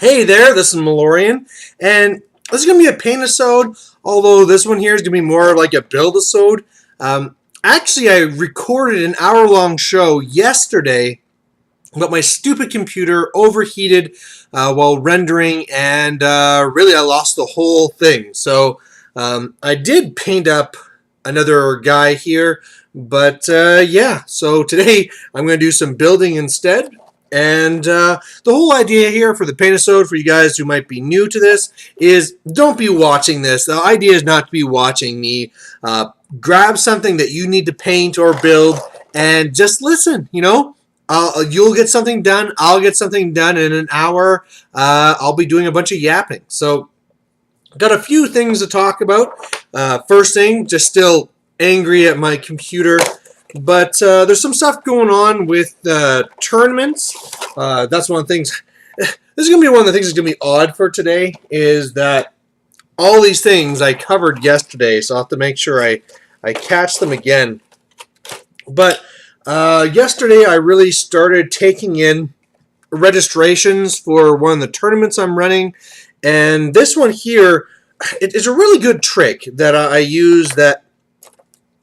Hey there, this is Malorian, and this is going to be a Paintisode, although this one here is going to be more like a Build-isode. Actually, I recorded an hour-long show yesterday, but my stupid computer overheated while rendering, and really I lost the whole thing. So I did paint up another guy here, but yeah, so today I'm going to do some building instead. And the whole idea here for the Paintisode, for you guys who might be new to this, is don't be watching this. The idea is not to be watching me. Grab something that you need to paint or build and just listen, you know. You'll get something done. I'll get something done in an hour. I'll be doing a bunch of yapping. So, got a few things to talk about. First thing, just still angry at my computer. But there's some stuff going on with tournaments. That's one of the things. This is going to be one of the things that's going to be odd for today, is that all these things I covered yesterday, so I'll have to make sure I catch them again. But yesterday I really started taking in registrations for one of the tournaments I'm running. And this one here, it is a really good trick that I use that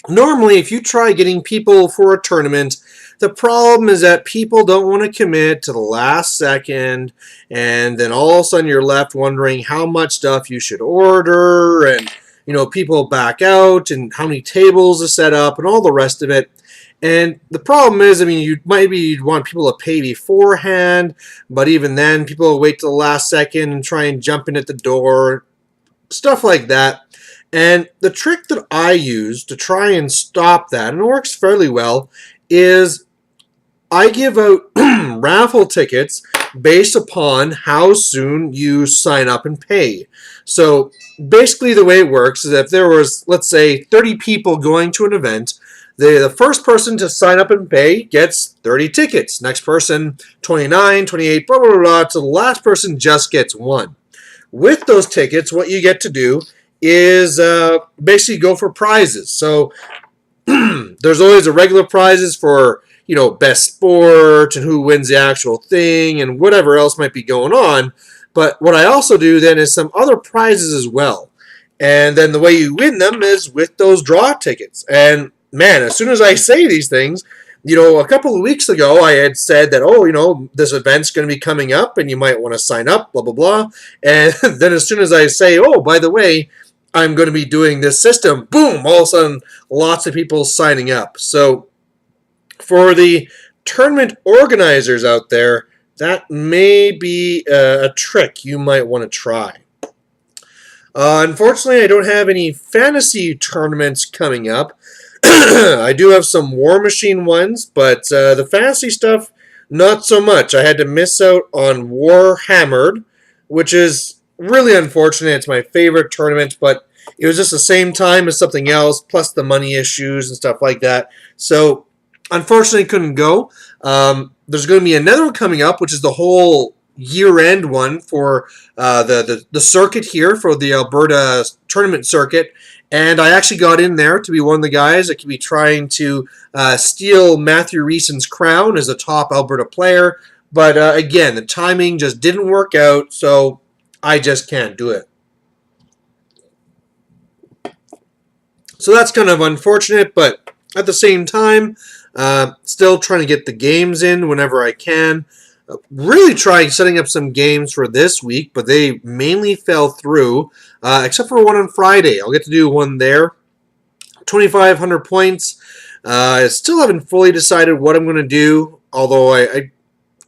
normally, if you try getting people for a tournament, the problem is that people don't want to commit to the last second, and then all of a sudden you're left wondering how much stuff you should order, and people back out, and how many tables to set up, and all the rest of it. And the problem is, you'd want people to pay beforehand, but even then, people will wait till the last second and try and jump in at the door, stuff like that. And the trick that I use to try and stop that, and it works fairly well, is I give out raffle tickets based upon how soon you sign up and pay. So basically the way it works is if there was, let's say, 30 people going to an event, the first person to sign up and pay gets 30 tickets. Next person, 29, 28, blah, blah, blah, blah. So the last person just gets one. With those tickets, what you get to do is basically go for prizes. So there's always the regular prizes for, best sport and who wins the actual thing and whatever else might be going on. But what I also do then is some other prizes as well. And then the way you win them is with those draw tickets. And man, as soon as I say these things, a couple of weeks ago I had said that, this event's going to be coming up and you might want to sign up, blah, blah, blah. And then as soon as I say, oh, by the way, I'm going to be doing this system, boom, all of a sudden lots of people signing up. So for the tournament organizers out there, that may be a trick you might want to try. Unfortunately, I don't have any fantasy tournaments coming up. I do have some War Machine ones, but the fantasy stuff, not so much. I had to miss out on Warhammered, which is really unfortunate. It's my favorite tournament, but it was just the same time as something else, plus the money issues and stuff like that. So, unfortunately, couldn't go. There's going to be another one coming up, which is the whole year-end one for the circuit here, for the Alberta tournament circuit. And I actually got in there to be one of the guys that could be trying to steal Matthew Reeson's crown as a top Alberta player. But again, the timing just didn't work out, so I just can't do it. So that's kind of unfortunate, but at the same time, still trying to get the games in whenever I can. Really trying setting up some games for this week, but they mainly fell through, except for one on Friday. I'll get to do one there. 2,500 points. I still haven't fully decided what I'm going to do, although I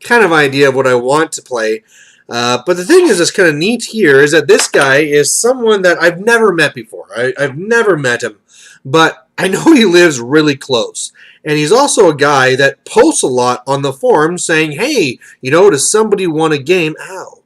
kind of idea of what I want to play. But the thing is, that's kind of neat here, is that this guy is someone that I've never met before. I've never met him, but I know he lives really close. And he's also a guy that posts a lot on the forum saying, hey, does somebody want a game? Ow.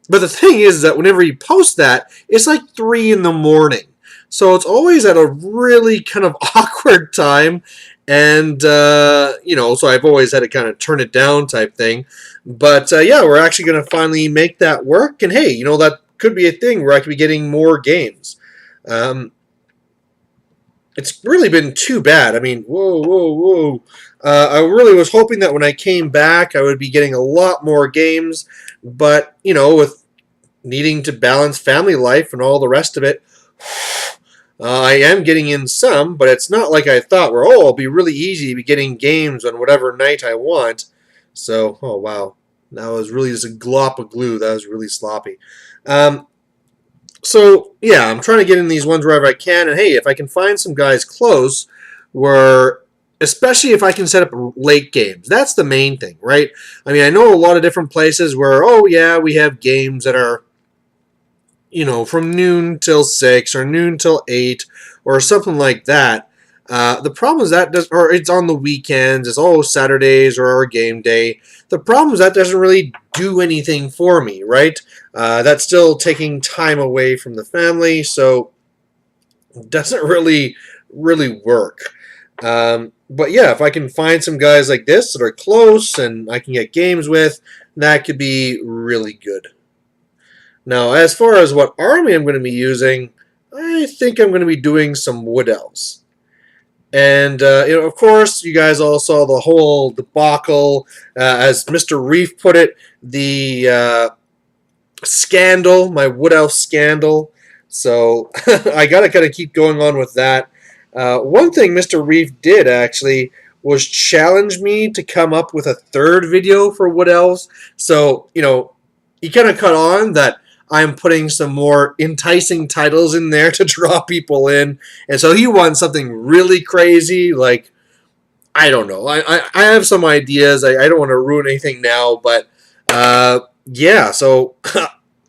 But the thing is that whenever he posts that, it's like 3 in the morning. So it's always at a really kind of awkward time. And, so I've always had to kind of turn it down type thing. But, yeah, we're actually going to finally make that work. And, hey, that could be a thing where I could be getting more games. it's really been too bad. I mean, whoa, whoa, whoa. I really was hoping that when I came back, I would be getting a lot more games, but, you know, with needing to balance family life and all the rest of it, I am getting in some, but it's not like I thought where, oh, it'll be really easy to be getting games on whatever night I want. So, oh, wow. That was really just a glop of glue. That was really sloppy. So, yeah, I'm trying to get in these ones wherever I can. And, hey, if I can find some guys close where, especially if I can set up late games, that's the main thing, right? I mean, I know a lot of different places where, oh, yeah, we have games that are, you know, from noon till 6 or noon till 8 or something like that. The problem is that or it's on the weekends. It's Saturdays or our game day. The problem is that doesn't really do anything for me, right? That's still taking time away from the family, so it doesn't really work. But yeah, if I can find some guys like this that are close and I can get games with, that could be really good. Now, as far as what army I'm going to be using, I think I'm going to be doing some wood elves. And, you know, of course, you guys all saw the whole debacle, as Mr. Reef put it, the scandal, my wood elf scandal. So I got to kind of keep going on with that. One thing Mr. Reef did, actually, was challenge me to come up with a third video for wood elves. So, you know, he kind of cut on that I'm putting some more enticing titles in there to draw people in. And so he wants something really crazy, like, I don't know. I have some ideas. I don't want to ruin anything now, but yeah, so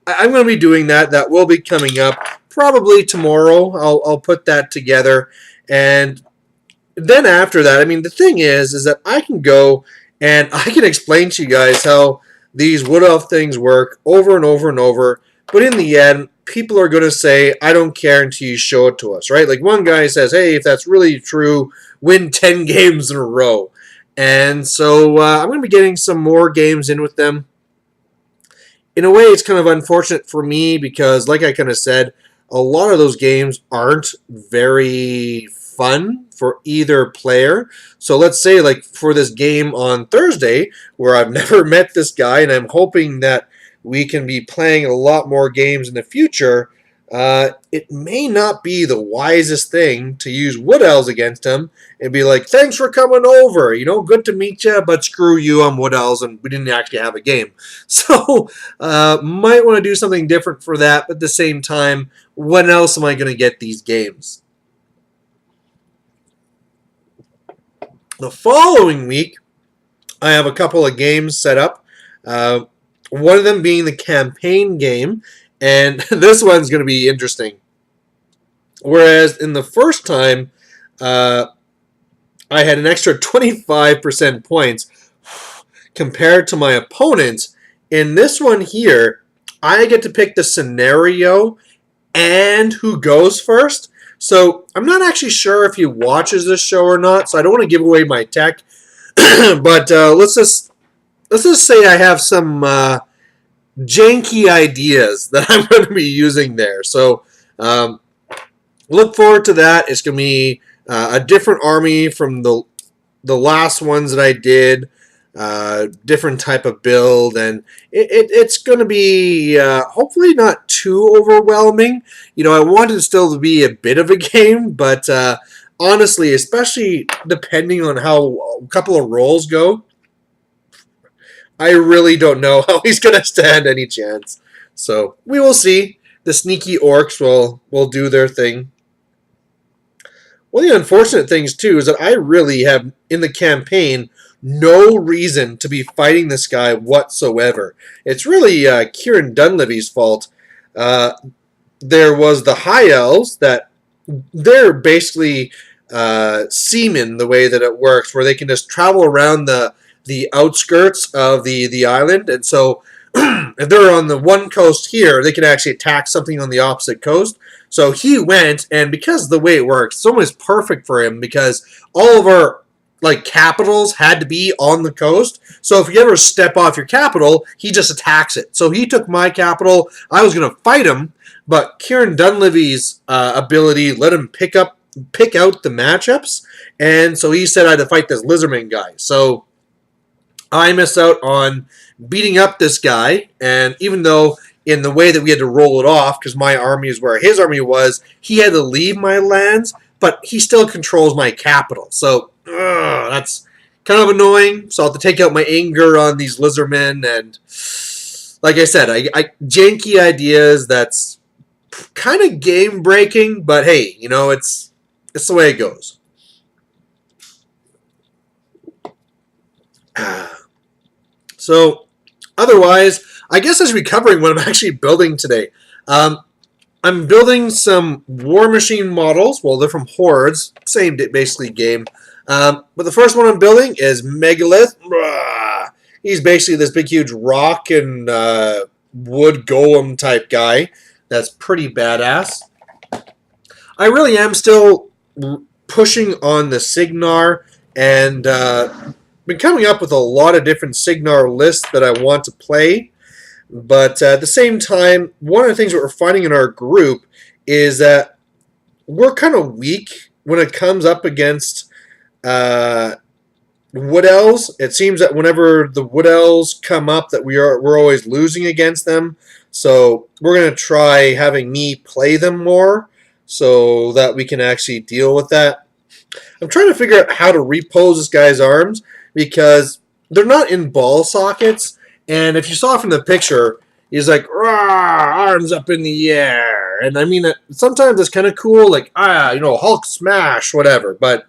I'm going to be doing that. That will be coming up probably tomorrow. I'll put that together. And then after that, I mean, the thing is that I can go and I can explain to you guys how these wood elf things work over and over and over. But in the end, people are going to say, I don't care until you show it to us, right? Like one guy says, hey, if that's really true, win 10 games in a row. And so I'm going to be getting some more games in with them. In a way, it's kind of unfortunate for me because, like I kind of said, a lot of those games aren't very fun for either player. So let's say, like, for this game on Thursday, where I've never met this guy, and I'm hoping that we can be playing a lot more games in the future, it may not be the wisest thing to use wood elves against him and be like, thanks for coming over, you know, good to meet you, but screw you, I'm wood elves, and we didn't actually have a game. So, might want to do something different for that, but at the same time, when else am I going to get these games? The following week, I have a couple of games set up. One of them being the campaign game, and this one's going to be interesting. Whereas in the first time, I had an extra 25% points compared to my opponents. In this one here, I get to pick the scenario and who goes first. So I'm not actually sure if he watches this show or not, so I don't want to give away my tech. But let's just say I have some janky ideas that I'm going to be using there. So look forward to that. It's going to be a different army from the last ones that I did. Different type of build, and it's going to be hopefully not too overwhelming. You know, I want it still to be a bit of a game, but honestly, especially depending on how a couple of rolls go, I really don't know how he's going to stand any chance. So we will see. The sneaky orcs will do their thing. One of the unfortunate things, too, is that I really have, in the campaign, no reason to be fighting this guy whatsoever. It's really Kieran Dunleavy's fault. There was the High Elves that they're basically seamen, the way that it works, where they can just travel around the outskirts of the island. And so if they're on the one coast here, they can actually attack something on the opposite coast. So he went, and because of the way it works, it's almost perfect for him because all of our capitals had to be on the coast. So if you ever step off your capital, he just attacks it. So he took my capital. I was going to fight him, but Kieran Dunleavy's ability let him pick up pick out the matchups, and so he said I had to fight this Lizardman guy. So I missed out on beating up this guy, and even though in the way that we had to roll it off, because my army is where his army was, he had to leave my lands, but he still controls my capital. So that's kind of annoying. So I'll have to take out my anger on these Lizardmen, and like I said, I janky ideas. That's kind of game breaking, but hey, you know, it's the way it goes. So otherwise, I guess I should be covering what I'm actually building today. I'm building some War Machine models. Well, they're from Hordes, same basically game. But the first one I'm building is Megalith. He's basically this big, huge rock and wood golem type guy. That's pretty badass. I really am still pushing on the Signar and been coming up with a lot of different Signar lists that I want to play. But at the same time, one of the things that we're finding in our group is that we're kind of weak when it comes up against Wood Elves. It seems that whenever the Wood Elves come up, that we're always losing against them. So we're going to try having me play them more so that we can actually deal with that. I'm trying to figure out how to repose this guy's arms because they're not in ball sockets. And if you saw from the picture, he's like, arms up in the air. And I mean, sometimes it's kind of cool, like, Hulk smash, whatever. But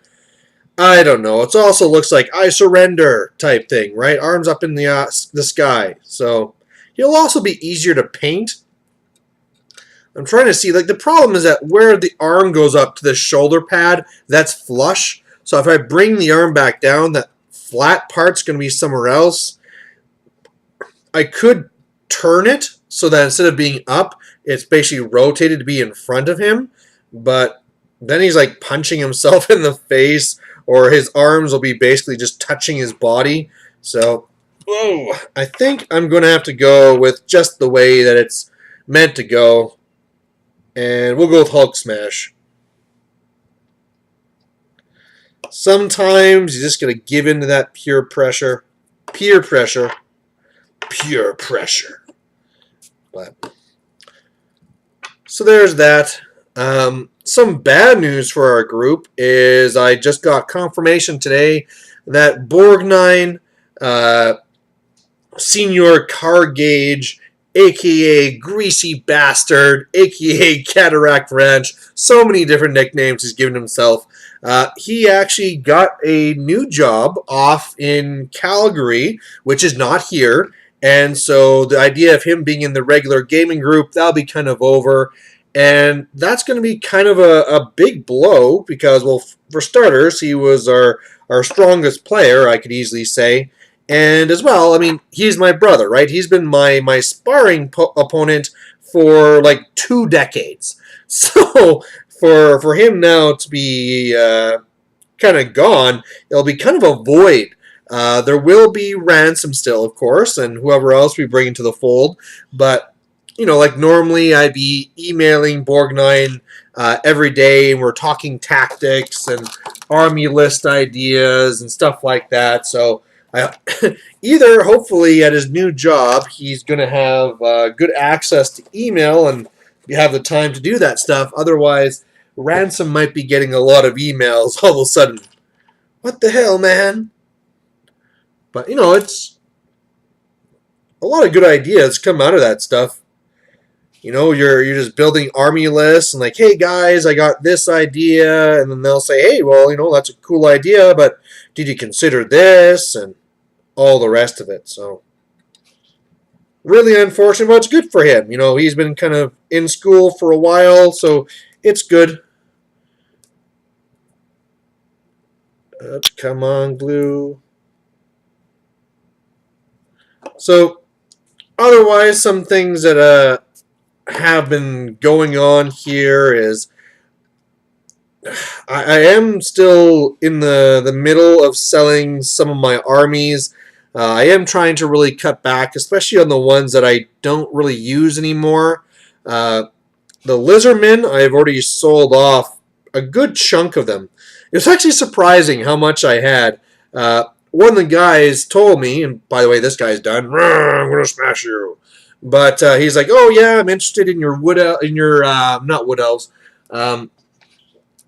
I don't know. It also looks like I surrender type thing, right? Arms up in the sky. So he'll also be easier to paint. I'm trying to see, like, the problem is that where the arm goes up to the shoulder pad, that's flush. So if I bring the arm back down, that flat part's going to be somewhere else. I could turn it so that instead of being up, it's basically rotated to be in front of him. But then he's like punching himself in the face, or his arms will be basically just touching his body. So, I think I'm going to have to go with just the way that it's meant to go. And we'll go with Hulk Smash. Sometimes you're just going to give in to that peer pressure. Peer pressure. Pure pressure. But so there's that. Some bad news for our group is I just got confirmation today that Borgnine, Senior Car Gauge, aka Greasy Bastard, aka Cataract Ranch, so many different nicknames he's given himself. He actually got a new job off in Calgary, which is not here. And so the idea of him being in the regular gaming group, that'll be kind of over. And that's going to be kind of a big blow because, well, for starters, he was our strongest player, I could easily say. And as well, I mean, he's my brother, right? He's been my sparring opponent for like 2 decades. So for him now to be kind of gone, it'll be kind of a void. There will be Ransom still, of course, and whoever else we bring into the fold. But, you know, like normally I'd be emailing Borgnine every day, and we're talking tactics and army list ideas and stuff like that. So either, hopefully, at his new job, he's going to have good access to email and have the time to do that stuff. Otherwise, Ransom might be getting a lot of emails all of a sudden. What the hell, man? But, you know, it's a lot of good ideas come out of that stuff. You know, you're just building army lists and like, hey, guys, I got this idea. And then they'll say, hey, well, you know, that's a cool idea, but did you consider this? And all the rest of it. So, really unfortunate, but it's good for him. You know, he's been kind of in school for a while, so it's good. Come on, glue. So, otherwise, some things that have been going on here is I am still in the middle of selling some of my armies. I am trying to really cut back, especially on the ones that I don't really use anymore. The Lizardmen I've already sold off a good chunk of them. It was actually surprising how much I had. One of the guys told me, and by the way, this guy's done. I'm gonna smash you. But he's like, "Oh yeah, I'm interested in your not wood elves,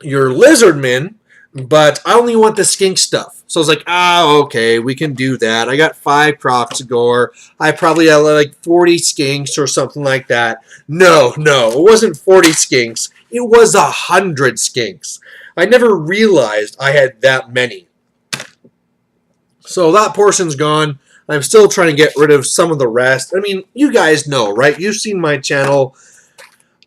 your lizardmen, but I only want the skink stuff." So I was like, okay, we can do that. I got 5 Croxagore. I probably had like 40 skinks or something like that. No, it wasn't 40 skinks. It was 100 skinks. I never realized I had that many. So that portion's gone. I'm still trying to get rid of some of the rest. I mean, you guys know, right? You've seen my channel.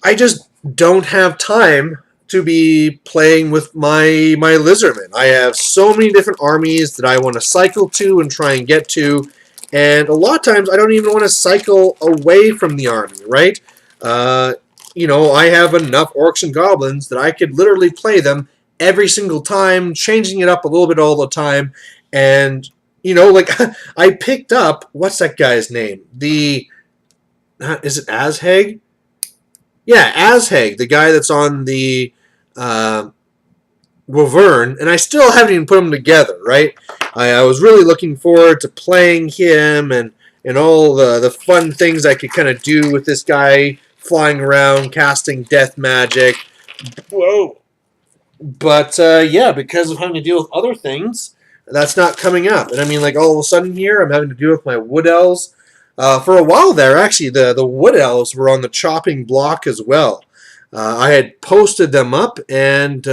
I just don't have time to be playing with my lizardmen. I have so many different armies that I want to cycle to and try and get to, and a lot of times I don't even want to cycle away from the army, right? You know, I have enough orcs and goblins that I could literally play them every single time, changing it up a little bit all the time, and you know, like I picked up, what's that guy's name? Is it Azhag? Yeah, Azhag, the guy that's on the Wyvern, and I still haven't even put them together, right? I was really looking forward to playing him and all the fun things I could kind of do with this guy flying around, casting death magic. Whoa. But, yeah, because of having to deal with other things, that's not coming up. And I mean, like, all of a sudden here, I'm having to deal with my wood elves. For a while there, actually, the wood elves were on the chopping block as well. I had posted them up, and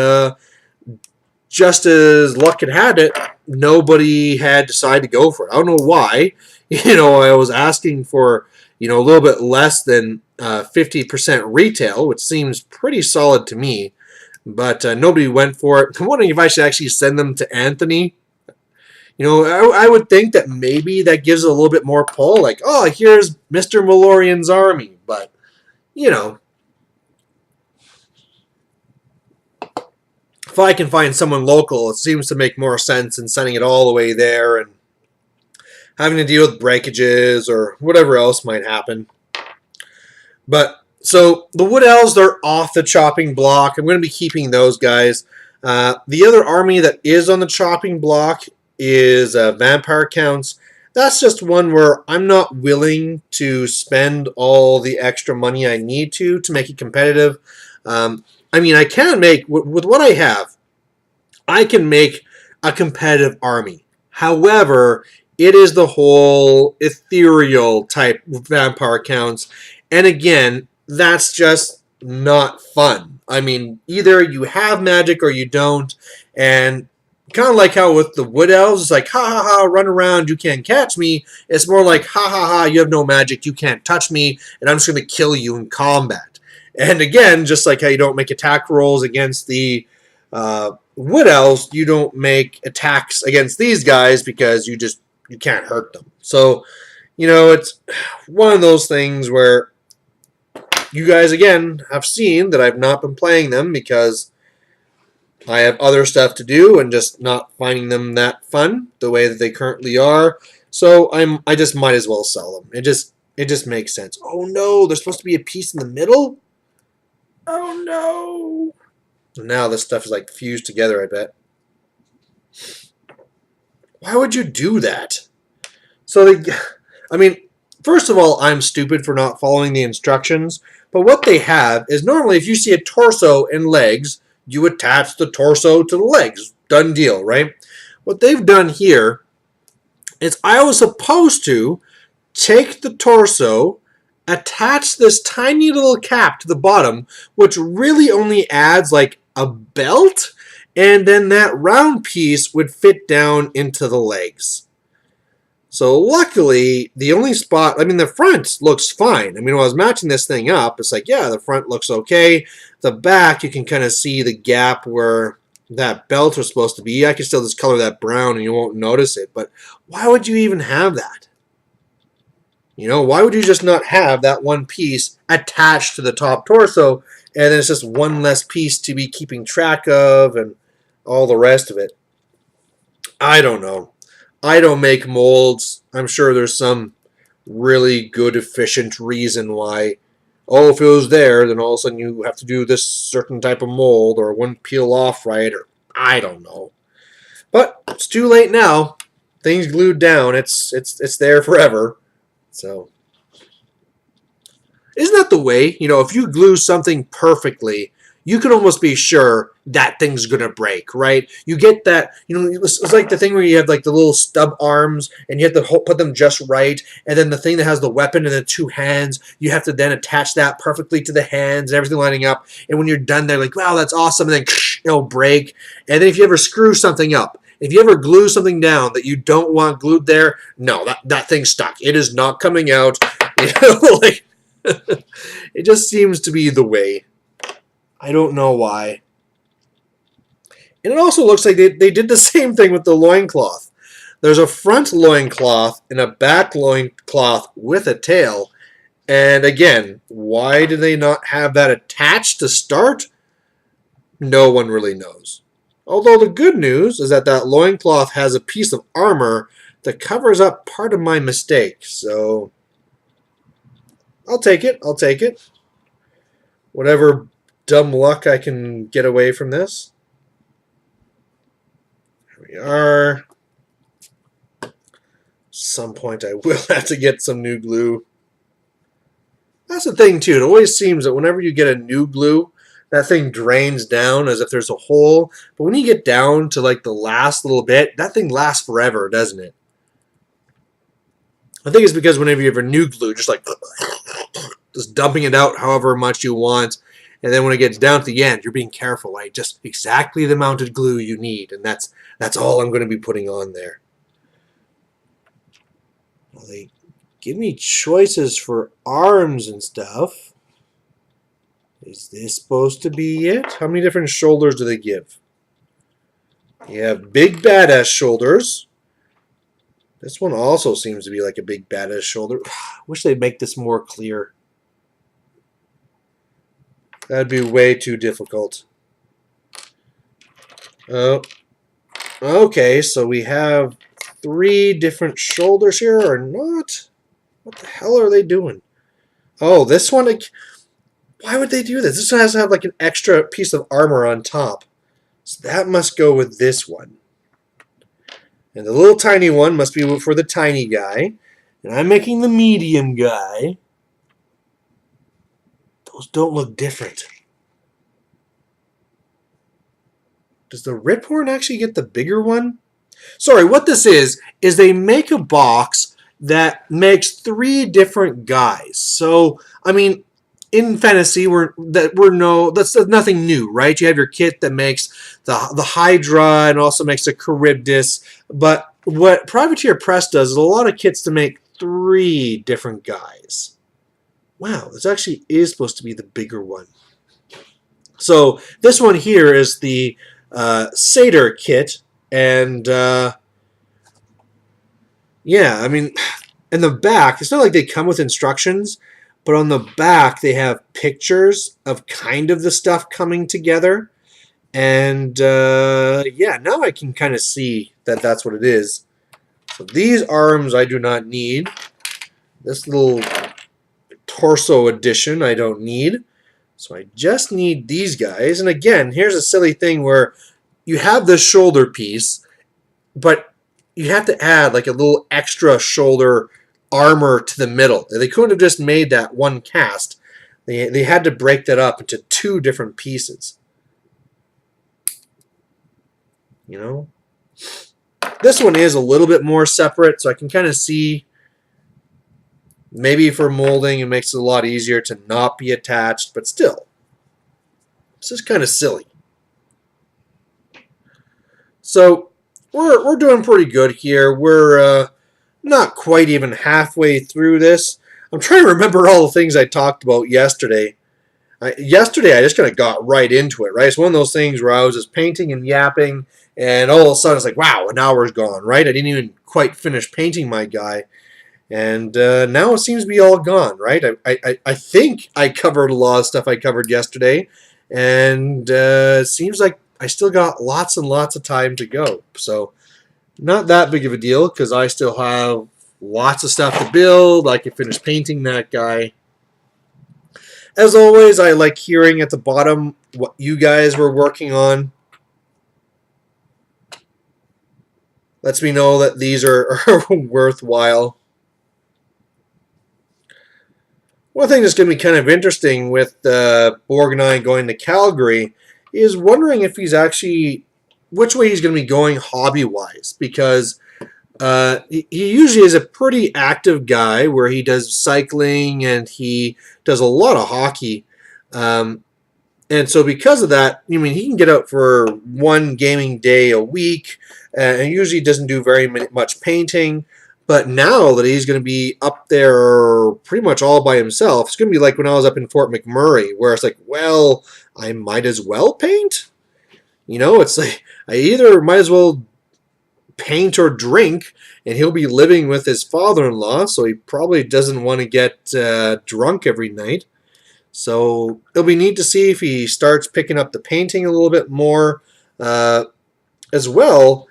just as luck had had it, nobody had decided to go for it. I don't know why. You know, I was asking for, you know, a little bit less than 50% retail, which seems pretty solid to me. But nobody went for it. I'm wondering if I should actually send them to Anthony. You know, I would think that maybe that gives it a little bit more pull. Like, oh, here's Mr. Malorian's army. But, you know, if I can find someone local, it seems to make more sense than sending it all the way there and having to deal with breakages or whatever else might happen. But, so, the Wood Elves, they're off the chopping block. I'm going to be keeping those guys. The other army that is on the chopping block is Vampire Counts. That's just one where I'm not willing to spend all the extra money I need to make it competitive. I mean, I can make, with what I have, I can make a competitive army. However, it is the whole ethereal type Vampire Counts. And again, that's just not fun. I mean, either you have magic or you don't. And kind of like how with the Wood Elves, it's like, ha ha ha, run around, you can't catch me. It's more like, ha ha ha, you have no magic, you can't touch me, and I'm just going to kill you in combat. And again, just like how you don't make attack rolls against the Wood Elves, you don't make attacks against these guys because you can't hurt them. So, you know, it's one of those things where you guys, again, have seen that I've not been playing them because I have other stuff to do and just not finding them that fun the way that they currently are. So I just might as well sell them. It just makes sense. Oh no, there's supposed to be a piece in the middle? Oh no. Now this stuff is like fused together, I bet. Why would you do that? So I mean, first of all, I'm stupid for not following the instructions. But what they have is normally if you see a torso and legs, you attach the torso to the legs. Done deal, right? What they've done here is I was supposed to take the torso, attach this tiny little cap to the bottom, which really only adds like a belt, and then that round piece would fit down into the legs. So luckily, the only spot, I mean, the front looks fine. I mean, when I was matching this thing up, it's like, yeah, the front looks okay. The back, you can kind of see the gap where that belt was supposed to be. I can still just color that brown and you won't notice it. But why would you even have that? You know, why would you just not have that one piece attached to the top torso and then it's just one less piece to be keeping track of and all the rest of it? I don't know. I don't make molds. I'm sure there's some really good, efficient reason why oh, if it was there, then all of a sudden you have to do this certain type of mold, or it wouldn't peel off right, or I don't know. But it's too late now. Things glued down. It's there forever. So isn't that the way? You know, if you glue something perfectly, you can almost be sure that thing's gonna break, right? You get that, you know, it's like the thing where you have like the little stub arms and you have to put them just right, and then the thing that has the weapon and the two hands, you have to then attach that perfectly to the hands and everything lining up. And when you're done, they're like, wow, that's awesome, and then it'll break. And then if you ever screw something up, if you ever glue something down that you don't want glued there, no, that thing's stuck. It is not coming out. You know, like it just seems to be the way. I don't know why. And it also looks like they did the same thing with the loincloth. There's a front loincloth and a back loincloth with a tail. And again, why do they not have that attached to start? No one really knows. Although the good news is that that loincloth has a piece of armor that covers up part of my mistake. So I'll take it. I'll take it. Whatever dumb luck I can get away from this. Here we are. Some point I will have to get some new glue. That's the thing too. It always seems that whenever you get a new glue, that thing drains down as if there's a hole. But when you get down to like the last little bit, that thing lasts forever, doesn't it? I think it's because whenever you have a new glue, just like just dumping it out however much you want, and then when it gets down to the end, you're being careful, right? Just exactly the amount of glue you need, and that's all I'm going to be putting on there. Well, they give me choices for arms and stuff. Is this supposed to be it? How many different shoulders do they give? You have big badass shoulders. This one also seems to be like a big badass shoulder. Wish they'd make this more clear. That'd be way too difficult. Oh, okay, so we have 3 different shoulders here, or not? What the hell are they doing? Oh, this one, like, why would they do this? This one has to have like an extra piece of armor on top. So that must go with this one. And the little tiny one must be for the tiny guy. And I'm making the medium guy. Those don't look different. Does the Riphorn actually get the bigger one? Sorry, what this is they make a box that makes 3 different guys. So, I mean, in fantasy, that's nothing new, right? You have your kit that makes the Hydra and also makes the Charybdis. But what Privateer Press does is a lot of kits to make 3 different guys. Wow, this actually is supposed to be the bigger one. So this one here is the Satyr kit, and yeah, I mean, in the back, it's not like they come with instructions, but on the back they have pictures of kind of the stuff coming together, and yeah, now I can kind of see that that's what it is. So these arms I do not need. This little torso edition I don't need. So I just need these guys. And again, here's a silly thing where you have this shoulder piece, but you have to add like a little extra shoulder armor to the middle. They couldn't have just made that one cast. They had to break that up into 2 different pieces. You know? This one is a little bit more separate, so I can kind of see. Maybe for molding, it makes it a lot easier to not be attached, but still, this is kind of silly. So we're doing pretty good here. We're not quite even halfway through this. I'm trying to remember all the things I talked about yesterday. Yesterday, I just kind of got right into it, right? It's one of those things where I was just painting and yapping, and all of a sudden it's like, wow, an hour's gone, right? I didn't even quite finish painting my guy. And now it seems to be all gone, right? I think I covered a lot of stuff I covered yesterday, and it seems like I still got lots and lots of time to go. So not that big of a deal, because I still have lots of stuff to build. I can finish painting that guy. As always, I like hearing at the bottom what you guys were working on. Lets me know that these are worthwhile. One thing that's going to be kind of interesting with Borg and I going to Calgary is wondering if he's actually, which way he's going to be going hobby-wise, because he usually is a pretty active guy where he does cycling and he does a lot of hockey. And so because of that, I mean, he can get out for one gaming day a week and usually doesn't do very much painting. But now that he's going to be up there pretty much all by himself, it's going to be like when I was up in Fort McMurray, where it's like, well, I might as well paint. You know, it's like I either might as well paint or drink, and he'll be living with his father-in-law, so he probably doesn't want to get drunk every night. So it'll be neat to see if he starts picking up the painting a little bit more as well.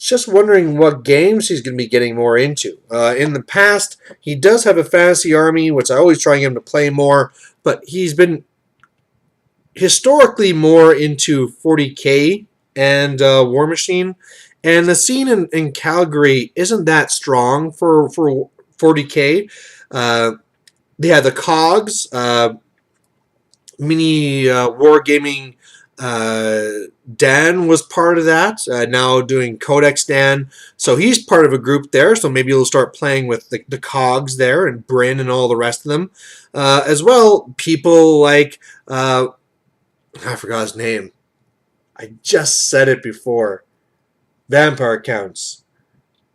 Just wondering what games he's going to be getting more into. In the past, he does have a fantasy army, which I always try to get him to play more, but he's been historically more into 40K and War Machine. And the scene in Calgary isn't that strong for 40K. They had the COGs, mini wargaming. Dan was part of that, now doing Codex Dan. So he's part of a group there, so maybe he'll start playing with the COGs there and Bryn and all the rest of them. As well, people like, I forgot his name. I just said it before. Vampire Counts.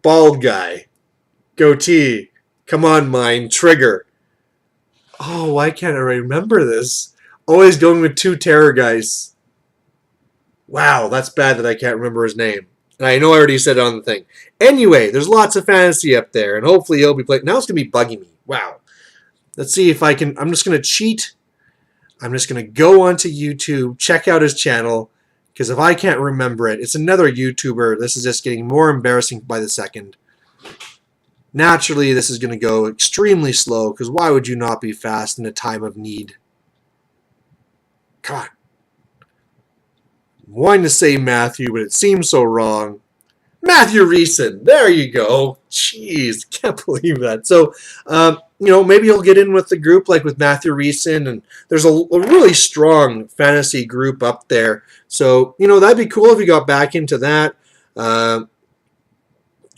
Bald guy. Goatee. Come on, mine. Trigger. Oh, why can't I remember this? Always going with two terror guys. Wow, that's bad that I can't remember his name. And I know I already said it on the thing. Anyway, there's lots of fantasy up there, and hopefully he'll be playing. Now it's going to be bugging me. Wow. Let's see if I can. I'm just going to cheat. I'm just going to go onto YouTube, check out his channel, because if I can't remember it, it's another YouTuber. This is just getting more embarrassing by the second. Naturally, this is going to go extremely slow, because why would you not be fast in a time of need? God. I'm wanting to say Matthew, but it seems so wrong. Matthew Reeson. There you go. Jeez, can't believe that. So, maybe he'll get in with the group like with Matthew Reeson, and there's a really strong fantasy group up there. So, that'd be cool if he got back into that.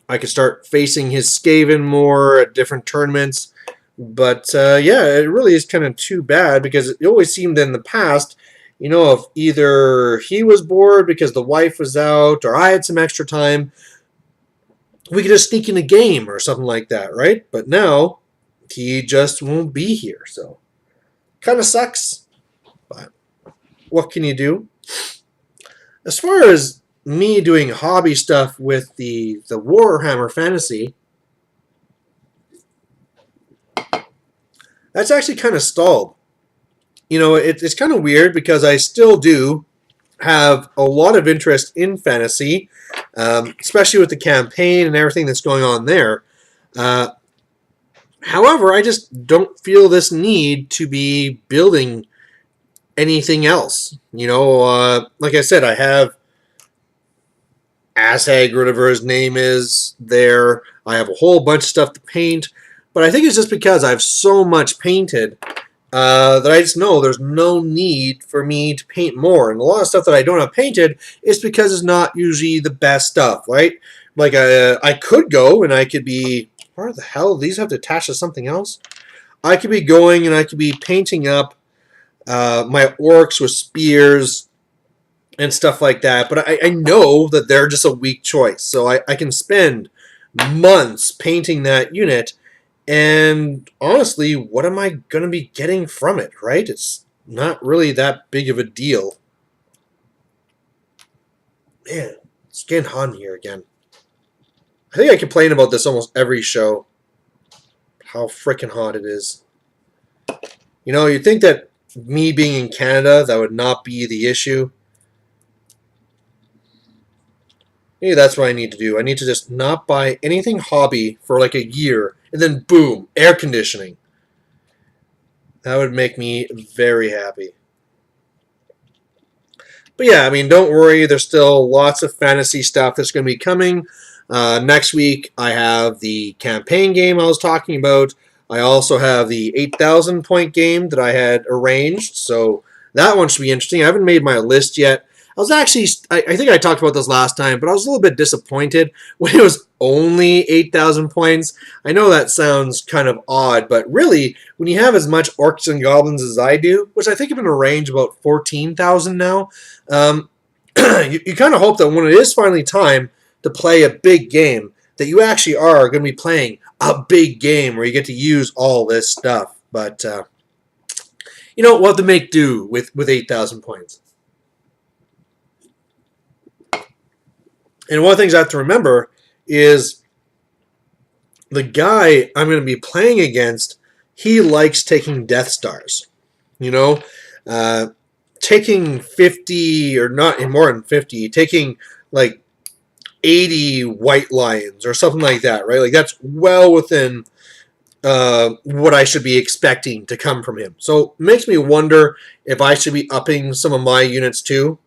I could start facing his Skaven more at different tournaments. But, it really is kind of too bad because it always seemed in the past, if either he was bored because the wife was out or I had some extra time, we could just sneak in a game or something like that, right? But now, he just won't be here, so kind of sucks, but what can you do? As far as me doing hobby stuff with the Warhammer Fantasy, that's actually kind of stalled. It's kind of weird because I still do have a lot of interest in fantasy, especially with the campaign and everything that's going on there. However, I just don't feel this need to be building anything else. Like I said, I have Ashag, whatever his name is, there. I have a whole bunch of stuff to paint, but I think it's just because I have so much painted that I just know there's no need for me to paint more. And a lot of stuff that I don't have painted is because it's not usually the best stuff, right? Like I could go and I could be, where the hell? These have to attach to something else? I could be going and I could be painting up my orcs with spears and stuff like that. But I know that they're just a weak choice. So I can spend months painting that unit. And honestly, what am I going to be getting from it, right? It's not really that big of a deal. Man, it's getting hot in here again. I think I complain about this almost every show. How freaking hot it is. You'd think that me being in Canada, that would not be the issue. Maybe that's what I need to do. I need to just not buy anything hobby for like a year, and then boom, air conditioning. That would make me very happy. But yeah, I mean, don't worry. There's still lots of fantasy stuff that's going to be coming. Next week, I have the campaign game I was talking about. I also have the 8,000 point game that I had arranged. So that one should be interesting. I haven't made my list yet. I was actually, I think I talked about this last time, but I was a little bit disappointed when it was only 8,000 points. I know that sounds kind of odd, but really, when you have as much orcs and goblins as I do, which I think have been arranged about 14,000 now, um, you kind of hope that when it is finally time to play a big game, that you actually are going to be playing a big game where you get to use all this stuff. But, we'll have to make do with 8,000 points. And one of the things I have to remember is the guy I'm going to be playing against, he likes taking Death Stars. Taking 50 or not more than 50, taking like 80 white lions or something like that, right? Like that's well within what I should be expecting to come from him. So it makes me wonder if I should be upping some of my units too.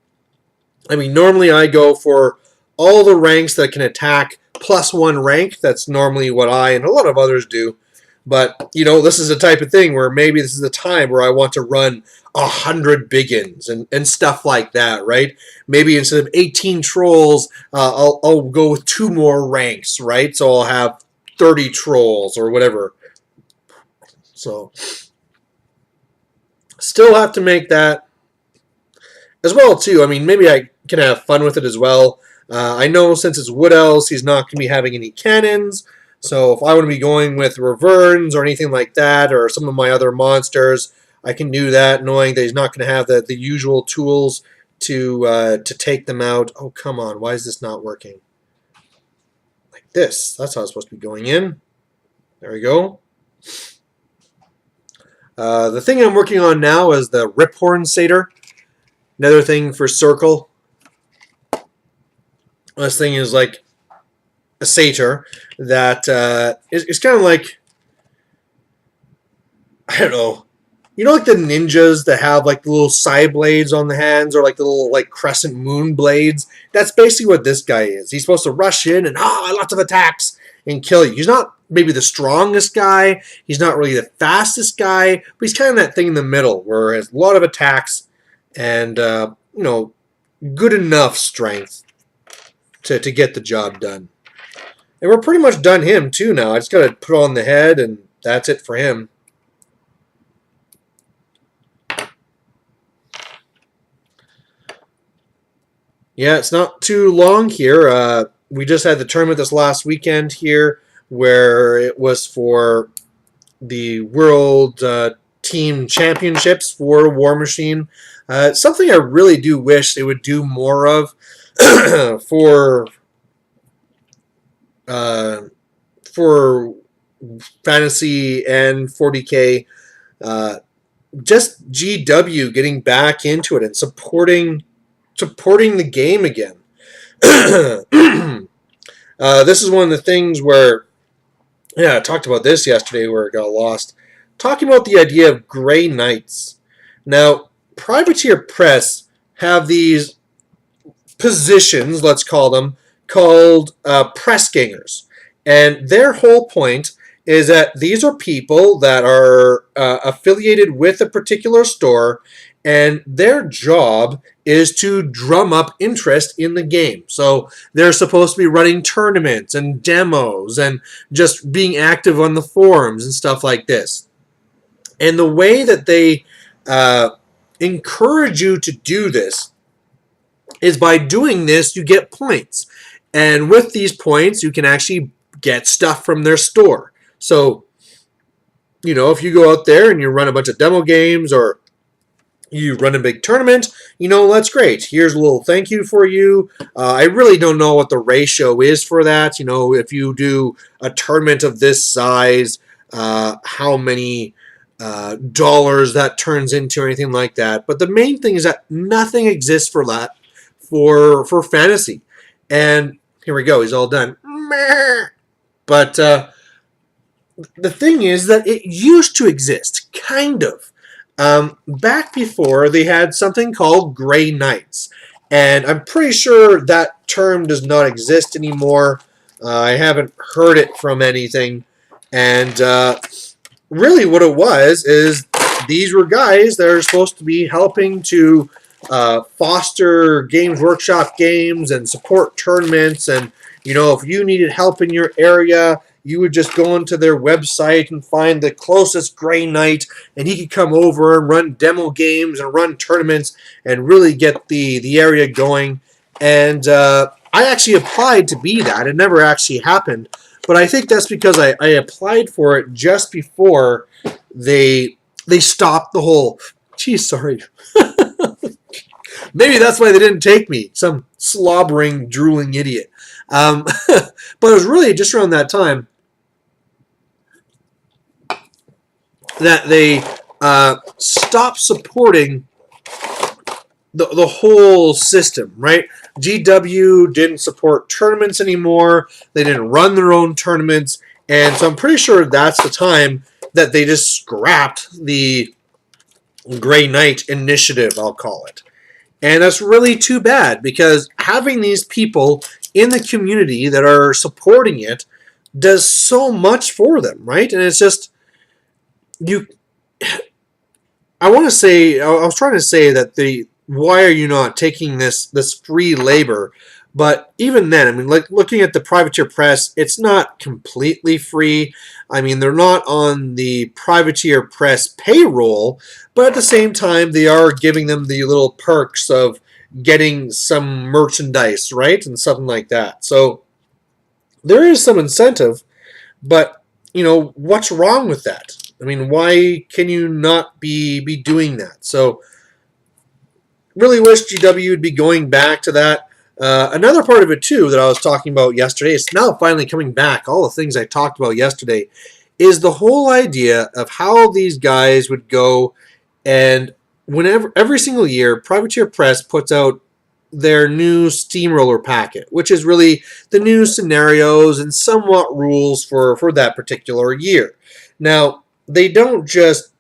I mean, normally I go for all the ranks that can attack plus 1 rank. That's normally what I and a lot of others do. But, this is the type of thing where maybe this is the time where I want to run 100 biggins and stuff like that, right? Maybe instead of 18 trolls, I'll go with 2 more ranks, right? So I'll have 30 trolls or whatever. So, still have to make that as well, too. I mean, maybe I can have fun with it as well. I know since it's Wood Elves, he's not going to be having any cannons. So if I want to be going with Reverns or anything like that, or some of my other monsters, I can do that, knowing that he's not going to have the usual tools to take them out. Oh, come on. Why is this not working? Like this. That's how it's supposed to be going in. There we go. The thing I'm working on now is the Riphorn Satyr. Another thing for Circle. This thing is like a satyr that is kind of like, I don't know, like the ninjas that have like the little side blades on the hands or like the little like crescent moon blades. That's basically what this guy is. He's supposed to rush in and lots of attacks and kill you. He's not maybe the strongest guy. He's not really the fastest guy, but he's kind of that thing in the middle where he has a lot of attacks and good enough strength to get the job done. And we're pretty much done him too now. I just got to put on the head and that's it for him. Yeah, it's not too long here. We just had the tournament this last weekend here where it was for the World Team Championships for War Machine. Something I really do wish they would do more of for Fantasy and 40K. Just GW getting back into it and supporting the game again. This is one of the things where, I talked about this yesterday where it got lost. Talking about the idea of Grey Knights. Now, Privateer Press have these positions, let's call them, called press gangers. And their whole point is that these are people that are affiliated with a particular store, and their job is to drum up interest in the game. So they're supposed to be running tournaments and demos and just being active on the forums and stuff like this. And the way that they encourage you to do this is by doing this, you get points. And with these points, you can actually get stuff from their store. So, if you go out there and you run a bunch of demo games or you run a big tournament, that's great. Here's a little thank you for you. I really don't know what the ratio is for that. If you do a tournament of this size, how many dollars that turns into or anything like that. But the main thing is that nothing exists for that for fantasy. And here we go. He's all done. But the thing is that it used to exist, kind of. Back before, they had something called Grey Knights. And I'm pretty sure that term does not exist anymore. I haven't heard it from anything. And really what it was is these were guys that are supposed to be helping to foster Games Workshop games and support tournaments. And, you know, if you needed help in your area, you would just go into their website and find the closest Grey Knight, and he could come over and run demo games and run tournaments and really get the area going. And I actually applied to be that. It never actually happened. But I think that's because I applied for it just before they stopped the whole... Geez, sorry. Maybe that's why they didn't take me. Some slobbering, drooling idiot. But it was really just around that time that they stopped supporting the whole system, right? GW didn't support tournaments anymore. They didn't run their own tournaments. And so I'm pretty sure that's the time that they just scrapped the Grey Knight initiative, I'll call it. And that's really too bad, because having these people in the community that are supporting it does so much for them, right? And it's just, I was trying to say that why are you not taking this free labor? But even then, I mean, like looking at the Privateer Press, it's not completely free. I mean, they're not on the Privateer Press payroll, but at the same time, they are giving them the little perks of getting some merchandise, right? And something like that. So there is some incentive, but, you know, what's wrong with that? I mean, why can you not be doing that? So really wish GW would be going back to that. Another part of it, too, that I was talking about yesterday, it's now finally coming back, all the things I talked about yesterday, is the whole idea of how these guys would go and every single year, Privateer Press puts out their new Steamroller packet, which is really the new scenarios and somewhat rules for that particular year. Now, they don't just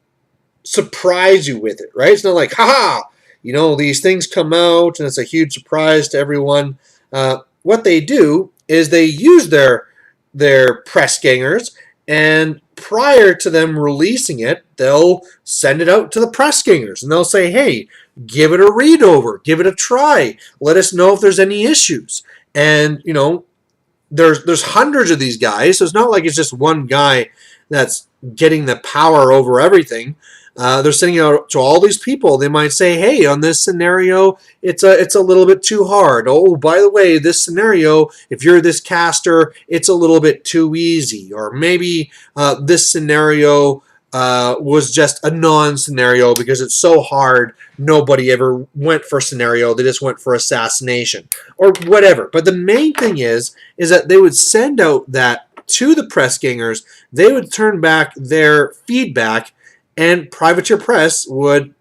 surprise you with it, right? It's not like, haha, you know, these things come out and it's a huge surprise to everyone. What they do is they use their press gangers, and prior to them releasing it, they'll send it out to the press gangers, and they'll say, hey, give it a read over, give it a try, let us know if there's any issues. And, you know, there's hundreds of these guys, so it's not like it's just one guy that's getting the power over everything. They're sending out to all these people. They might say, hey, on this scenario, it's a little bit too hard. Oh, by the way, this scenario, if you're this caster, it's a little bit too easy. Or maybe this scenario was just a non-scenario because it's so hard, nobody ever went for scenario. They just went for assassination or whatever. But the main thing is that they would send out that to the press gangers. They would turn back their feedback, and Privateer Press would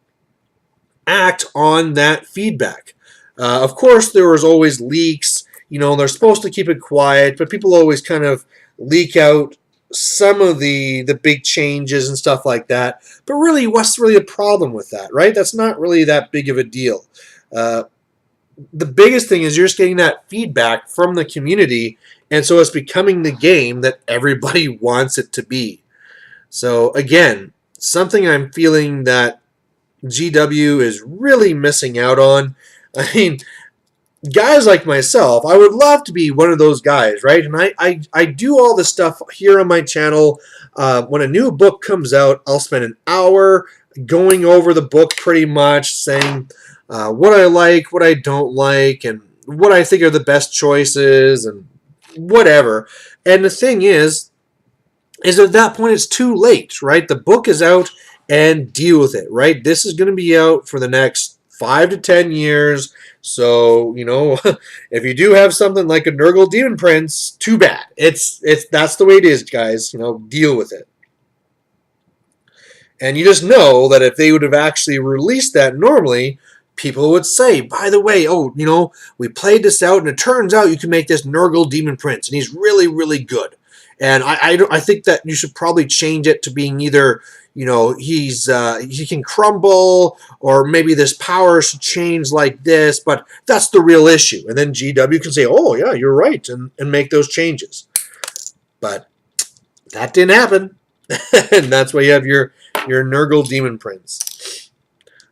act on that feedback. Of course, there was always leaks. You know, they're supposed to keep it quiet, but people always kind of leak out some of the big changes and stuff like that. But really, what's really a problem with that, right? That's not really that big of a deal. The biggest thing is you're just getting that feedback from the community, and so it's becoming the game that everybody wants it to be. So again, something I'm feeling that GW is really missing out on. I mean, guys like myself, I would love to be one of those guys, right? And I do all this stuff here on my channel. When a new book comes out, I'll spend an hour going over the book pretty much, saying what I like, what I don't like, and what I think are the best choices, and whatever. And the thing is at that point it's too late, right? The book is out, and deal with it, right? This is going to be out for the next 5 to 10 years. So, you know, if you do have something like a Nurgle Demon Prince, too bad. It's that's the way it is, guys. You know, deal with it. And you just know that if they would have actually released that normally, people would say, by the way, oh, you know, we played this out, and it turns out you can make this Nurgle Demon Prince, and he's really, really good. And I think that you should probably change it to being either, he can crumble, or maybe this power should change like this, but that's the real issue. And then GW can say, oh yeah, you're right, and make those changes. But that didn't happen. And that's why you have your Nurgle Demon Prince.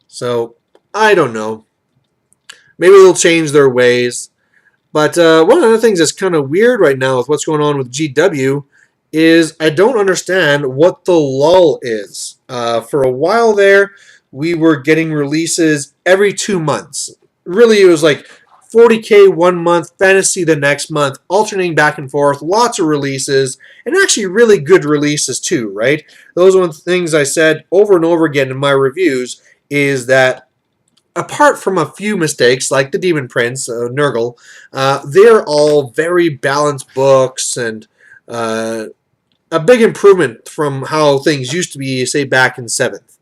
So I don't know. Maybe they'll change their ways. But one of the things that's kind of weird right now with what's going on with GW is I don't understand what the lull is. For a while there, we were getting releases every 2 months. Really, it was like 40K 1 month, Fantasy the next month, alternating back and forth, lots of releases, and actually really good releases too, right? Those are the things I said over and over again in my reviews, is that apart from a few mistakes like the Demon Prince, Nurgle, they're all very balanced books and a big improvement from how things used to be, say, back in 7th.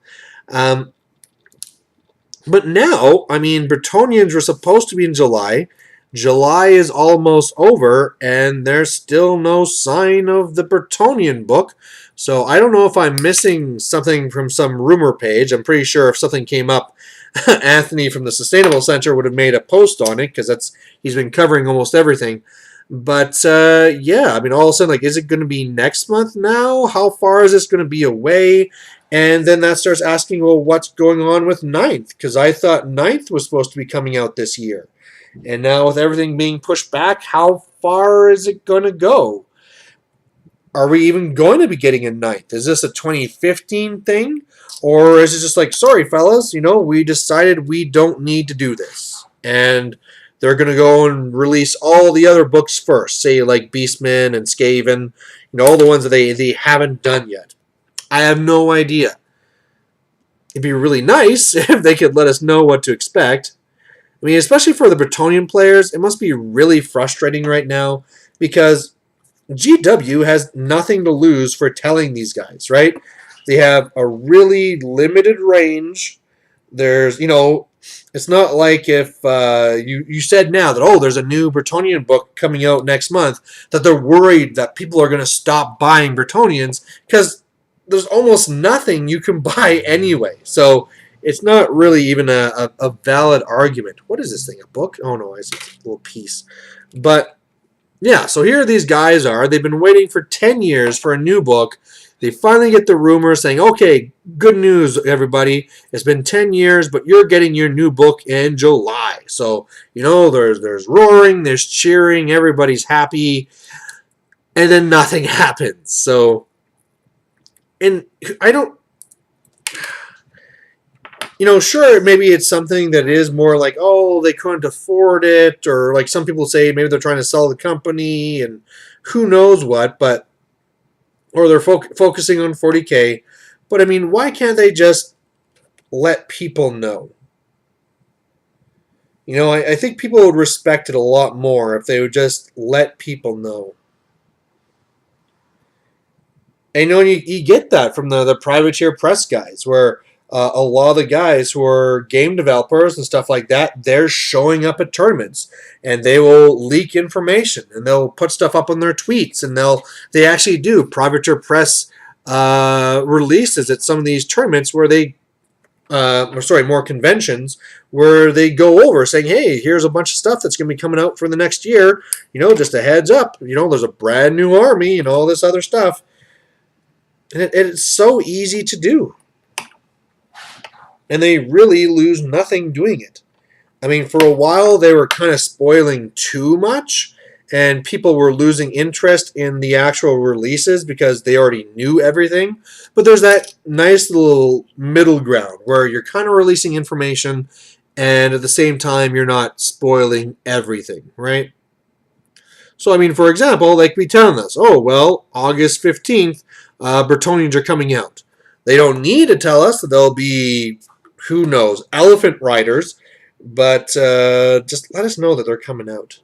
But now, I mean, Bretonnians were supposed to be in July. July is almost over, and there's still no sign of the Bretonnian book. So I don't know if I'm missing something from some rumor page. I'm pretty sure if something came up, Anthony from the Sustainable Center would have made a post on it, because he's been covering almost everything. But yeah, I mean, all of a sudden, like, is it going to be next month now? How far is this going to be away? And then that starts asking, well, what's going on with 9th? Because I thought 9th was supposed to be coming out this year. And now with everything being pushed back, how far is it going to go? Are we even going to be getting a 9th? Is this a 2015 thing? Or is it just like, sorry, fellas, we decided we don't need to do this. And they're going to go and release all the other books first, say like Beastmen and Skaven, all the ones that they haven't done yet. I have no idea. It'd be really nice if they could let us know what to expect. I mean, especially for the Bretonnian players, it must be really frustrating right now, because GW has nothing to lose for telling these guys, right? They have a really limited range. There's, it's not like if you said now that, oh, there's a new Bretonnian book coming out next month, that they're worried that people are going to stop buying Bretonnians, because there's almost nothing you can buy anyway. So it's not really even a valid argument. What is this thing, a book? Oh no, it's a little piece. But yeah, so here these guys are. They've been waiting for 10 years for a new book. They finally get the rumor saying, okay, good news, everybody. It's been 10 years, but you're getting your new book in July. So, there's roaring, there's cheering, everybody's happy, and then nothing happens. So, and I don't, sure, maybe it's something that is more like, oh, they couldn't afford it, or like some people say maybe they're trying to sell the company, and who knows what, but, or they're focusing on 40K. But I mean, why can't they just let people know? I think people would respect it a lot more if they would just let people know. And you get that from the privateer press guys, where a lot of the guys who are game developers and stuff like that, they're showing up at tournaments, and they will leak information, and they'll put stuff up on their tweets, and they actually do privateer press releases at some of these tournaments where they, more conventions, where they go over saying, hey, here's a bunch of stuff that's going to be coming out for the next year, just a heads up, there's a brand new army and all this other stuff. And it's so easy to do. And they really lose nothing doing it. I mean, for a while, they were kind of spoiling too much, and people were losing interest in the actual releases because they already knew everything. But there's that nice little middle ground where you're kind of releasing information, and at the same time, you're not spoiling everything, right? So, I mean, for example, they could be telling us, oh, well, August 15th, Bretonnians are coming out. They don't need to tell us that there'll be, who knows, elephant riders, but just let us know that they're coming out.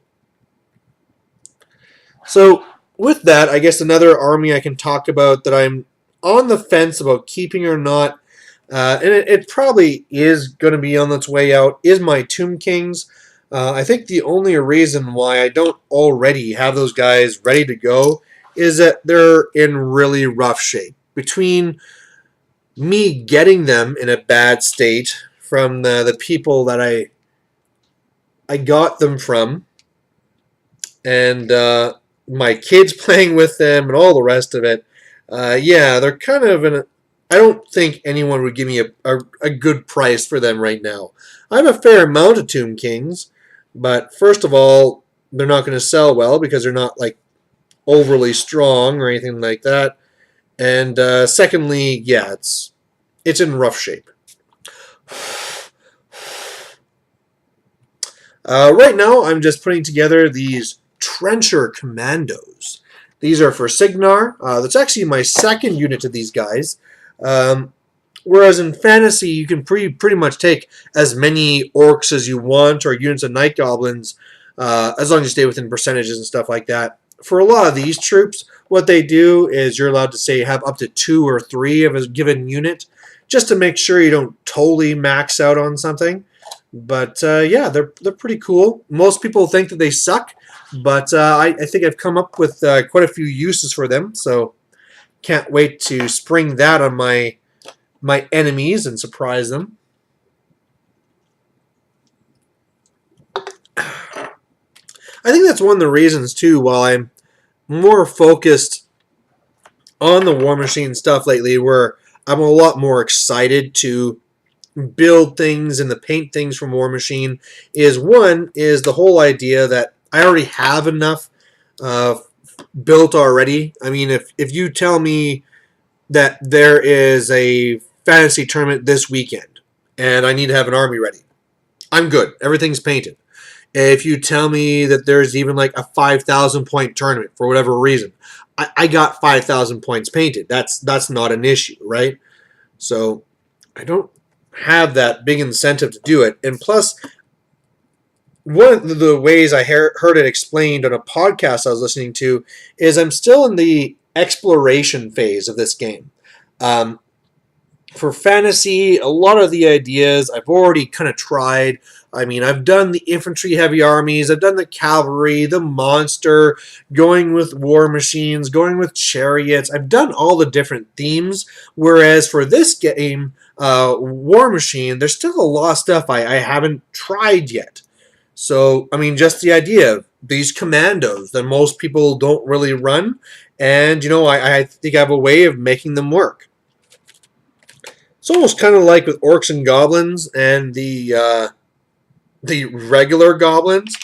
So with that, I guess another army I can talk about that I'm on the fence about keeping or not, and it probably is going to be on its way out, is my Tomb Kings. I think the only reason why I don't already have those guys ready to go is that they're in really rough shape. Between me getting them in a bad state from the people that I got them from, and my kids playing with them and all the rest of it, yeah, they're kind of in a. I don't think anyone would give me a good price for them right now. I have a fair amount of Tomb Kings, but first of all, they're not going to sell well because they're not like overly strong or anything like that. And secondly, yeah, it's in rough shape. Right now, I'm just putting together these Trencher Commandos. These are for Signar. That's actually my second unit of these guys. Whereas in Fantasy, you can pretty much take as many orcs as you want or units of Night Goblins, as long as you stay within percentages and stuff like that. For a lot of these troops, what they do is you're allowed to say have up to 2 or 3 of a given unit, just to make sure you don't totally max out on something. But yeah, they're pretty cool. Most people think that they suck, but I think I've come up with quite a few uses for them. So can't wait to spring that on my enemies and surprise them. I think that's one of the reasons too. While I'm more focused on the War Machine stuff lately, where I'm a lot more excited to build things and the paint things from War Machine, is one is the whole idea that I already have enough built already. I mean, if you tell me that there is a fantasy tournament this weekend and I need to have an army ready, I'm good. Everything's painted. If you tell me that there's even like a 5,000 point tournament for whatever reason, I got 5,000 points painted. That's not an issue, right? So I don't have that big incentive to do it. And plus, one of the ways I heard it explained on a podcast I was listening to is I'm still in the exploration phase of this game. For fantasy, a lot of the ideas I've already kind of tried. I mean, I've done the infantry heavy armies, I've done the cavalry, the monster, going with war machines, going with chariots. I've done all the different themes, whereas for this game, War Machine, there's still a lot of stuff I haven't tried yet. So, I mean, just the idea of these commandos that most people don't really run, and, you know, I think I have a way of making them work. It's almost kind of like with orcs and goblins and the regular goblins,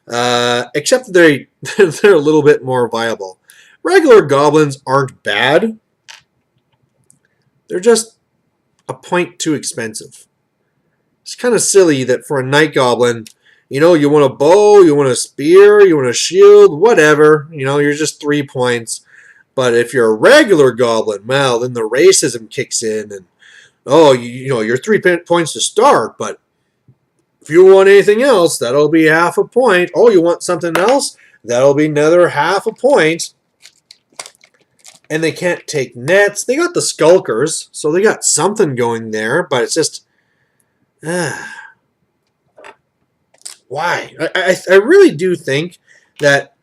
except they're a little bit more viable. Regular goblins aren't bad. They're just a point too expensive. It's kind of silly that for a night goblin, you know, you want a bow, you want a spear, you want a shield, whatever. You know, you're just 3 points. But if you're a regular goblin, well, then the racism kicks in, and oh, you know, you're 3 points to start, but if you want anything else, that'll be half a point. Oh, you want something else? That'll be another half a point. And they can't take nets. They got the skulkers, so they got something going there, but it's just... why? I really do think that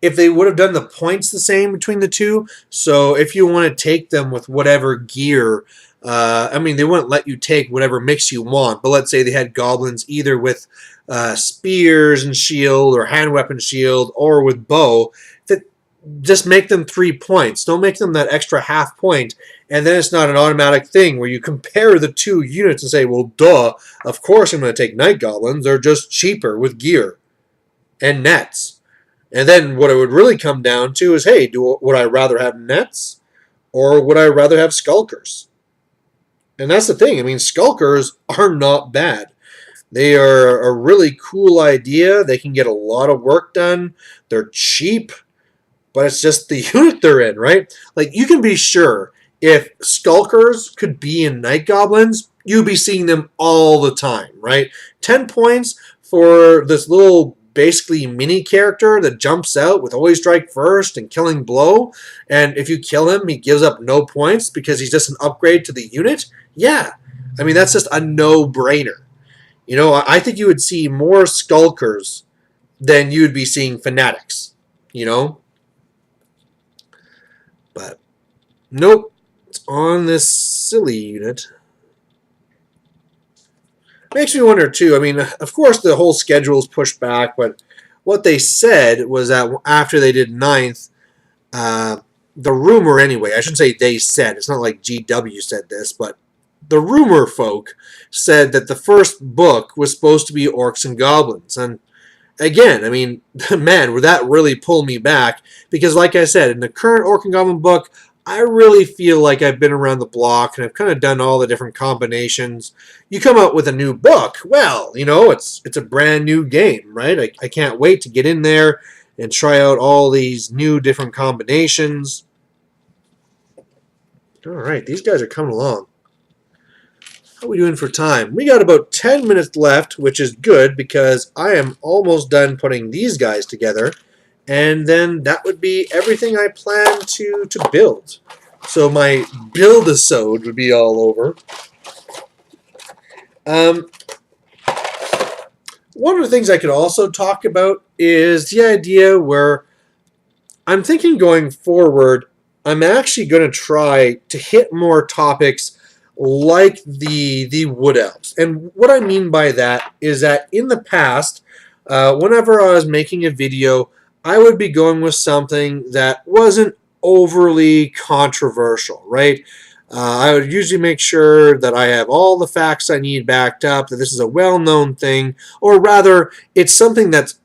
if they would have done the points the same between the two, so if you want to take them with whatever gear, I mean, they wouldn't let you take whatever mix you want, but let's say they had goblins either with spears and shield or hand weapon shield or with bow, that just make them 3 points. Don't make them that extra half point, and then it's not an automatic thing where you compare the two units and say, well, duh, of course I'm going to take night goblins. They're just cheaper with gear and nets. And then what it would really come down to is, hey, would I rather have nets or would I rather have skulkers? And that's the thing. I mean, skulkers are not bad. They are a really cool idea. They can get a lot of work done. They're cheap, but it's just the unit they're in, right? Like, you can be sure if skulkers could be in night goblins, you'd be seeing them all the time, right? 10 points for this little basically mini character that jumps out with always strike first and killing blow, and if you kill him, he gives up no points because he's just an upgrade to the unit. Yeah, I mean, that's just a no-brainer. You know, I think you would see more skulkers than you would be seeing fanatics, you know? Nope. It's on this silly unit. Makes me wonder, too. I mean, of course, the whole schedule is pushed back, but what they said was that after they did ninth, the rumor anyway, I shouldn't say they said, it's not like GW said this, but the rumor folk said that the first book was supposed to be Orcs and Goblins. And again, I mean, man, would that really pull me back? Because like I said, in the current Orc and Goblin book, I really feel like I've been around the block and I've kind of done all the different combinations. You come out with a new book, well, you know, it's a brand new game, right? I can't wait to get in there and try out all these new different combinations. All right, these guys are coming along. How are we doing for time? We got about 10 minutes left, which is good because I am almost done putting these guys together. And then that would be everything I plan to build. So my build-isode would be all over. One of the things I could also talk about is the idea where I'm thinking going forward, I'm actually going to try to hit more topics like the Wood Elves. And what I mean by that is that in the past, whenever I was making a video, I would be going with something that wasn't overly controversial, right? I would usually make sure that I have all the facts I need backed up, that this is a well-known thing, or rather, it's something that's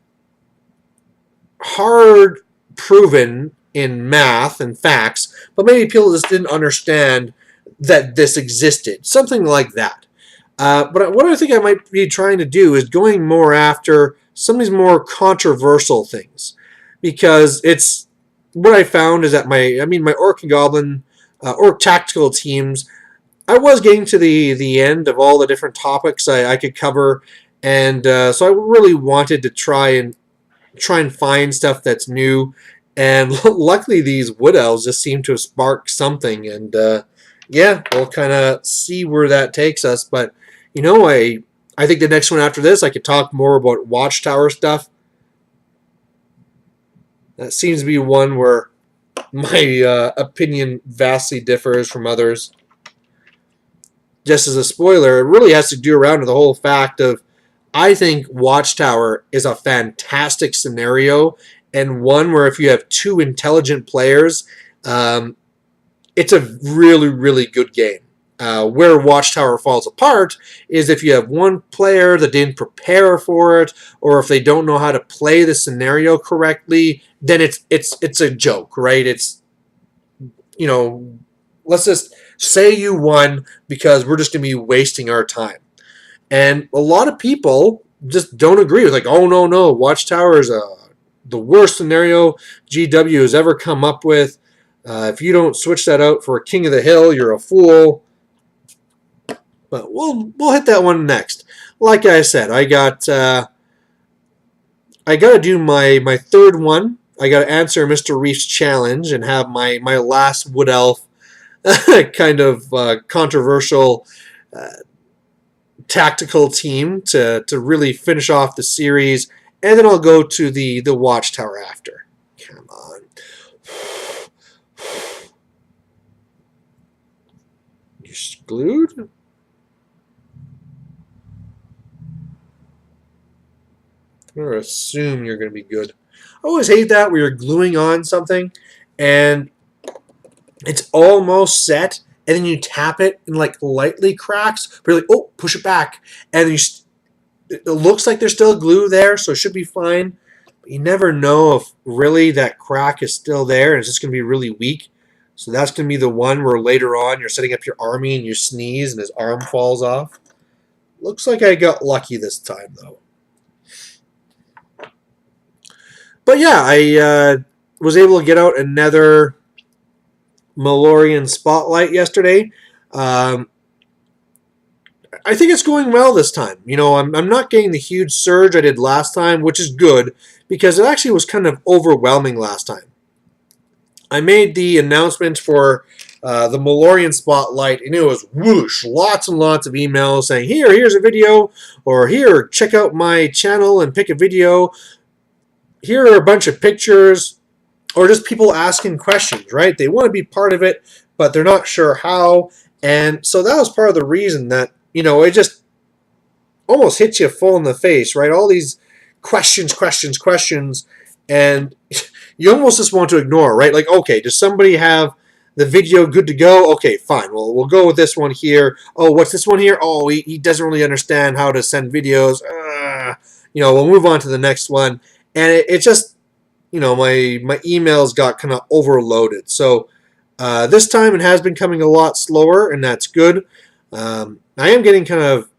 hard proven in math and facts, but maybe people just didn't understand that this existed. Something like that. But what I think I might be trying to do is going more after some of these more controversial things. Because it's what I found is that my Orc and Goblin Orc tactical teams, I was getting to the end of all the different topics I could cover, and so I really wanted to try and find stuff that's new. And luckily, these Wood Elves just seem to have sparked something, and yeah, we'll kind of see where that takes us. But you know, I think the next one after this, I could talk more about Watchtower stuff. That seems to be one where my opinion vastly differs from others. Just as a spoiler, it really has to do around with the whole fact of I think Watchtower is a fantastic scenario and one where if you have two intelligent players, it's a really, really good game. Where Watchtower falls apart is if you have one player that didn't prepare for it, or if they don't know how to play the scenario correctly, then it's a joke, right? It's, you know, let's just say you won because we're just going to be wasting our time. And a lot of people just don't agree with, like, oh, no, Watchtower is the worst scenario GW has ever come up with. If you don't switch that out for a King of the Hill, you're a fool. But we'll hit that one next. Like I said, I got to do my third one. I got to answer Mr. Reef's challenge and have my last Wood Elf kind of controversial tactical team to really finish off the series, and then I'll go to the Watchtower after. Come on. You're glued? I'm going to assume you're going to be good. I always hate that where you're gluing on something and it's almost set, and then you tap it and like lightly cracks, but you're like, oh, push it back. And it looks like there's still glue there, so it should be fine. But you never know if really that crack is still there and it's just going to be really weak. So that's going to be the one where later on you're setting up your army and you sneeze and his arm falls off. Looks like I got lucky this time, though. But yeah, I was able to get out another Malorian Spotlight yesterday. I think it's going well this time. You know, I'm not getting the huge surge I did last time, which is good, because it actually was kind of overwhelming last time. I made the announcement for the Malorian Spotlight, and it was whoosh, lots and lots of emails saying, here's a video, or here, check out my channel and pick a video. Here are a bunch of pictures, or just people asking questions, right? They want to be part of it, but they're not sure how. And so that was part of the reason that, it just almost hits you full in the face, right? All these questions, and you almost just want to ignore, right? Like, okay, does somebody have the video good to go? Okay, fine. Well, we'll go with this one here. Oh, what's this one here? Oh, he doesn't really understand how to send videos. We'll move on to the next one. And it just, my emails got kind of overloaded. So this time it has been coming a lot slower, and that's good. I am getting kind of,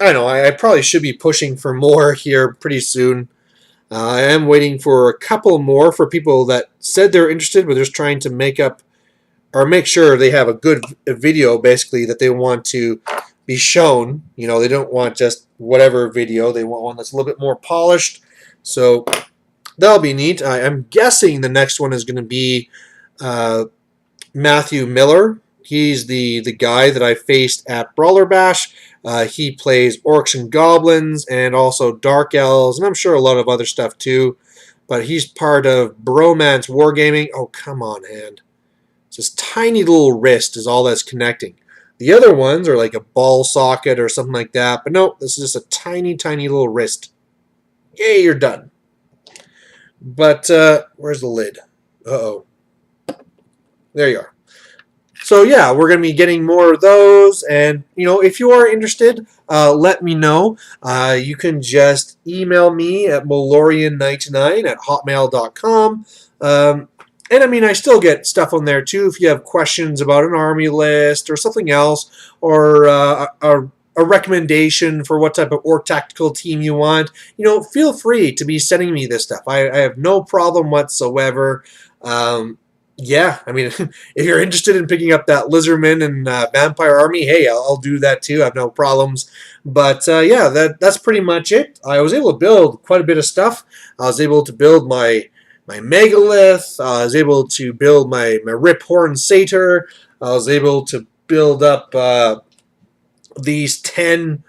I don't know, I probably should be pushing for more here pretty soon. I am waiting for a couple more for people that said they're interested, but they're just trying to make sure they have a good video, basically, that they want to be shown. They don't want just whatever video. They want one that's a little bit more polished. So that'll be neat. I'm guessing the next one is going to be Matthew Miller. He's the guy that I faced at Brawler Bash. He plays Orcs and Goblins and also Dark Elves, and I'm sure a lot of other stuff too. But he's part of Bromance Wargaming. Oh, come on, hand. It's this tiny little wrist is all that's connecting. The other ones are like a ball socket or something like that. But no, this is just a tiny, tiny little wrist. Yay, you're done. But where's the lid? Uh-oh. There you are. So yeah, we're going to be getting more of those, and if you are interested, let me know. You can just email me at molorian99@hotmail.com. And I mean, I still get stuff on there too. If you have questions about an army list or something else, or a recommendation for what type of orc tactical team you want, feel free to be sending me this stuff. I have no problem whatsoever. Yeah, I mean, if you're interested in picking up that Lizardman and Vampire Army, hey, I'll do that too. I have no problems. But yeah, that's pretty much it. I was able to build quite a bit of stuff. I was able to build my Megalith. I was able to build my Riphorn Satyr. I was able to build up these 10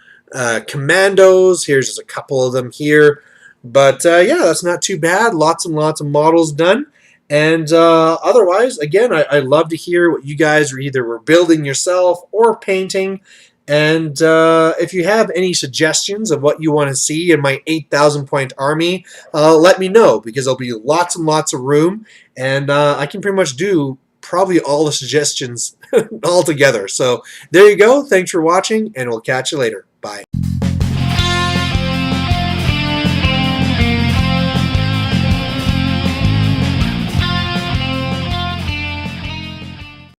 commandos. Here's just a couple of them here. But yeah, that's not too bad. Lots and lots of models done. And otherwise, again, I love to hear what you guys were building yourself or painting. And if you have any suggestions of what you want to see in my 8,000 point army, let me know, because there'll be lots and lots of room. And I can pretty much do probably all the suggestions all together. So there you go. Thanks for watching, and we'll catch you later.